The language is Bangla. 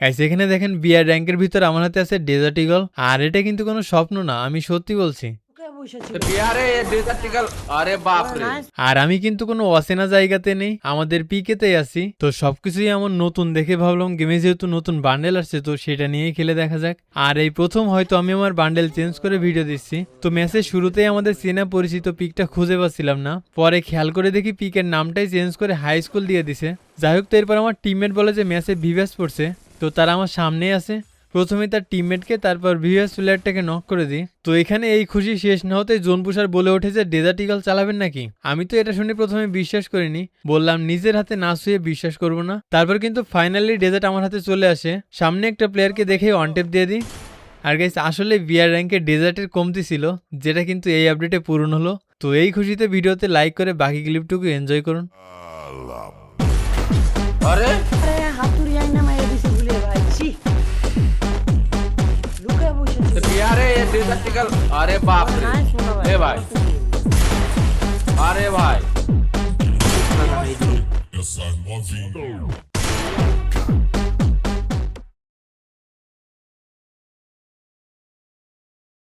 গাইস এখানে দেখেন বিআর র্যাঙ্কের ভিতর আমার হাতে আছে ডেজার্ট ইগল, আর এটা কিন্তু কোনো স্বপ্ন না, আমি সত্যি বলছি। আর আমি কিন্তু কোনো অচেনা জায়গাতে নেই, আমাদের পিকেতেই আছি। তো সবকিছুই এমন নতুন দেখে ভাবলাম গেমে যেহেতু নতুন বান্ডেল আসছে তো সেটা নিয়েই খেলে দেখা যাক। আর এই প্রথম হয়তো আমি আমার বান্ডেল চেঞ্জ করে ভিডিও দিচ্ছি। তো ম্যাচের শুরুতেই আমাদের চেনা পরিচিত পিকটা খুঁজে পাচ্ছিলাম না, পরে খেয়াল করে দেখি পিকের নামটাই চেঞ্জ করে হাই স্কুল দিয়ে দিছে। যাই হোক, তো এরপর আমার টিমমেট বলে যে ম্যাচে ভিভাস পড়ছে, তো তারা আমার সামনেই আছে। প্রথমে তার টিমমেটকে তারপর ভিভাস প্লেয়ারটাকে নক করে দিই। তো এখানে এই খুশি শেষ না হতে জোন পুষার বলে ওঠেছে ডেজার্ট ইগল চালাবেন নাকি। আমি তো এটা শুনে প্রথমে বিশ্বাস করিনি, বললাম নিজের হাতে না শুয়ে বিশ্বাস করব না। তারপর কিন্তু ফাইনালি ডেজার্ট আমার হাতে চলে আসে, সামনে একটা প্লেয়ারকে দেখে ওয়ান টেপ দিয়ে দিই। আর গাইস আসলে বিআর র্যাঙ্কে ডেজার্টের কমতি ছিল, যেটা কিন্তু এই আপডেটে পূরণ হলো। তো এই খুশিতে ভিডিওতে লাইক করে বাকি ক্লিপটুকু এনজয় করুন। আরে হাতুড়ি আইনা মাইরা দিছে বলে ভাই ছি লুকা বসে আরে ডেজার্টিক্যাল, আরে বাপ রে এ ভাই, আরে ভাই